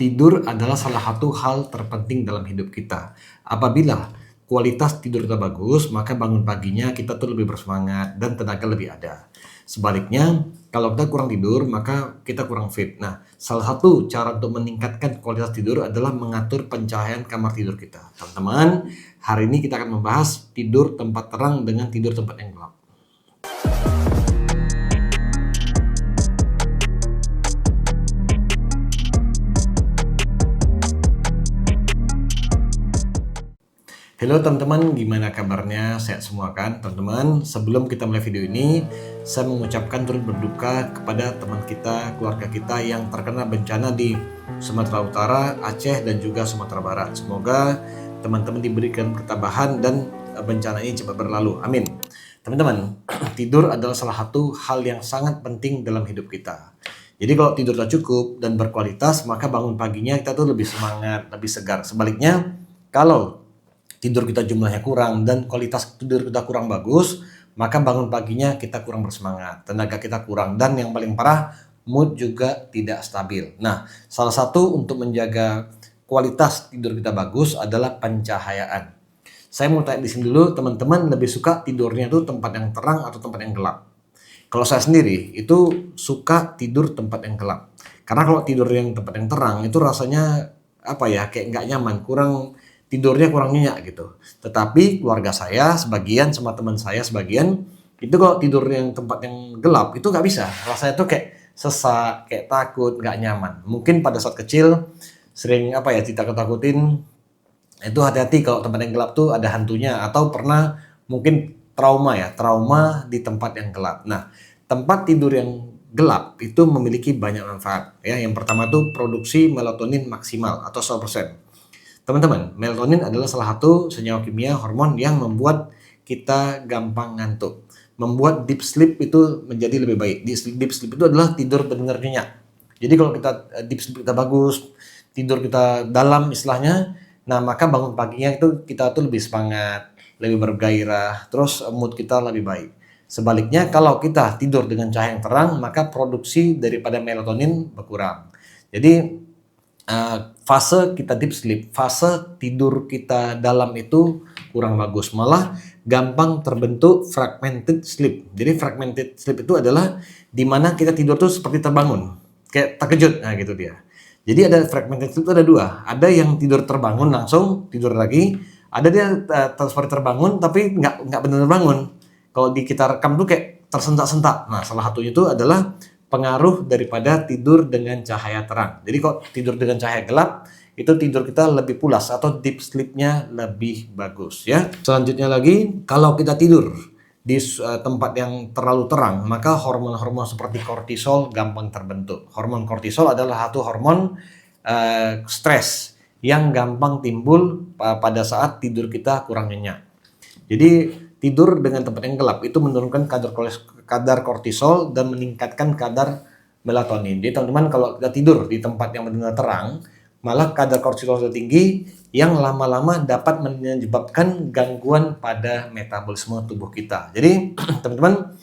Tidur adalah salah satu hal terpenting dalam hidup kita. Apabila kualitas tidur kita bagus, maka bangun paginya kita tuh lebih bersemangat dan tenaga lebih ada. Sebaliknya, kalau kita kurang tidur, maka kita kurang fit. Nah, salah satu cara untuk meningkatkan kualitas tidur adalah mengatur pencahayaan kamar tidur kita. Teman-teman, hari ini kita akan membahas tidur tempat terang dengan tidur tempat yang gelap. Halo teman-teman, gimana kabarnya? Sehat semua kan teman-teman? Sebelum kita mulai video ini, saya mengucapkan turut berduka kepada teman kita, keluarga kita yang terkena bencana di Sumatera Utara, Aceh, dan juga Sumatera Barat. Semoga teman-teman diberikan ketabahan dan bencana ini cepat berlalu. Amin. Teman-teman, tidur adalah salah satu hal yang sangat penting dalam hidup kita. Jadi kalau tidur tidak cukup dan berkualitas, maka bangun paginya kita tuh lebih semangat, lebih segar. Sebaliknya, kalau tidur kita jumlahnya kurang dan kualitas tidur kita kurang bagus, maka bangun paginya kita kurang bersemangat, tenaga kita kurang, dan yang paling parah, mood juga tidak stabil. Nah, salah satu untuk menjaga kualitas tidur kita bagus adalah pencahayaan. Saya mau tanya di sini dulu, teman-teman lebih suka tidurnya itu tempat yang terang atau tempat yang gelap? Kalau saya sendiri itu suka tidur tempat yang gelap. Karena kalau tidur yang tempat yang terang itu rasanya kayak nggak nyaman, tidurnya kurang nyenyak gitu. Tetapi keluarga saya sebagian sama teman saya sebagian itu kalau tidur yang tempat yang gelap itu nggak bisa. Rasanya tuh kayak sesak, kayak takut, nggak nyaman. Mungkin pada saat kecil sering ditakut-takutin itu hati-hati kalau tempat yang gelap tuh ada hantunya, atau pernah mungkin trauma di tempat yang gelap. Nah, tempat tidur yang gelap itu memiliki banyak manfaat ya. Yang pertama tuh produksi melatonin maksimal atau 100%. Teman-teman, melatonin adalah salah satu senyawa kimia hormon yang membuat kita gampang ngantuk. Membuat deep sleep itu menjadi lebih baik. Deep sleep itu adalah tidur benar nyenyak. Jadi kalau kita deep sleep kita bagus, tidur kita dalam istilahnya, nah maka bangun paginya itu kita tuh lebih semangat, lebih bergairah, terus mood kita lebih baik. Sebaliknya kalau kita tidur dengan cahaya yang terang, maka produksi daripada melatonin berkurang. Jadi fase kita deep sleep, fase tidur kita dalam itu kurang bagus, malah gampang terbentuk fragmented sleep. Jadi fragmented sleep itu adalah dimana kita tidur tuh seperti terbangun, kayak terkejut, nah gitu dia. Jadi ada fragmented sleep itu ada dua, ada yang tidur terbangun langsung tidur lagi, ada dia seperti terbangun tapi nggak benar bangun. Kalau di kita rekam tuh kayak tersentak-sentak. Nah, salah satunya itu adalah pengaruh daripada tidur dengan cahaya terang. Jadi kalau tidur dengan cahaya gelap, itu tidur kita lebih pulas atau deep sleep-nya lebih bagus ya. Selanjutnya lagi, kalau kita tidur di tempat yang terlalu terang, maka hormon-hormon seperti kortisol gampang terbentuk. Hormon kortisol adalah satu hormon stres yang gampang timbul pada saat tidur kita kurang nyenyak. Jadi tidur dengan tempat yang gelap itu menurunkan kadar kortisol dan meningkatkan kadar melatonin. Jadi teman-teman kalau kita tidur di tempat yang benar-benar terang, malah kadar kortisol tinggi yang lama-lama dapat menyebabkan gangguan pada metabolisme tubuh kita. Jadi teman-teman,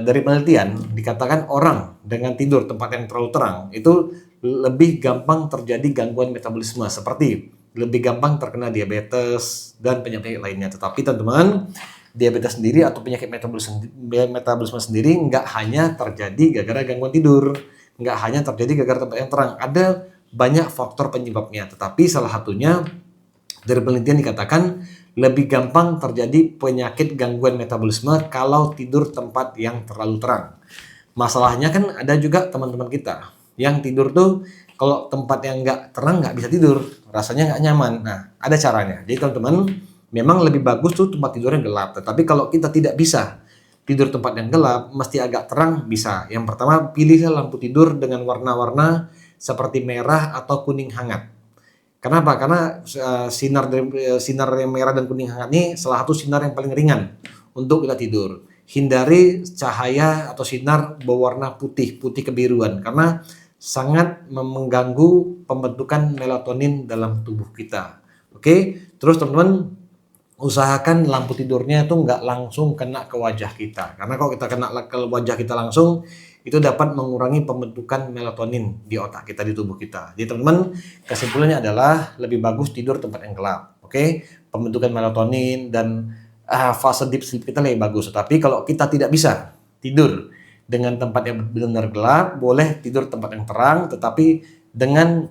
dari penelitian dikatakan orang dengan tidur tempat yang terlalu terang itu lebih gampang terjadi gangguan metabolisme, seperti lebih gampang terkena diabetes dan penyakit lainnya. Tetapi teman-teman, diabetes sendiri atau penyakit metabolisme sendiri nggak hanya terjadi gara-gara gangguan tidur, nggak hanya terjadi gara-gara tempat yang terang. Ada banyak faktor penyebabnya, tetapi salah satunya dari penelitian dikatakan lebih gampang terjadi penyakit gangguan metabolisme kalau tidur tempat yang terlalu terang. Masalahnya kan ada juga teman-teman kita yang tidur tuh kalau tempat yang nggak terang nggak bisa tidur, rasanya nggak nyaman. Nah, ada caranya. Jadi teman-teman, memang lebih bagus tuh tempat tidurnya gelap. Tetapi kalau kita tidak bisa tidur tempat yang gelap, mesti agak terang bisa. Yang pertama, pilihlah lampu tidur dengan warna-warna seperti merah atau kuning hangat. Kenapa? Karena sinar yang merah dan kuning hangat ini salah satu sinar yang paling ringan untuk kita tidur. Hindari cahaya atau sinar berwarna putih kebiruan, karena sangat mengganggu pembentukan melatonin dalam tubuh kita. Oke, terus teman-teman usahakan lampu tidurnya itu nggak langsung kena ke wajah kita, karena kalau kita kena ke wajah kita langsung itu dapat mengurangi pembentukan melatonin di otak kita, di tubuh kita. Jadi teman-teman, kesimpulannya adalah lebih bagus tidur tempat yang gelap. Oke, pembentukan melatonin dan fase deep sleep kita lebih bagus. Tapi kalau kita tidak bisa tidur dengan tempat yang benar-benar gelap, boleh tidur tempat yang terang, tetapi dengan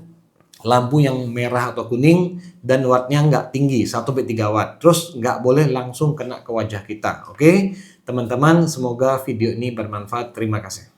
lampu yang merah atau kuning dan wattnya nggak tinggi, 1-3 watt. Terus nggak boleh langsung kena ke wajah kita. Oke, teman-teman, semoga video ini bermanfaat. Terima kasih.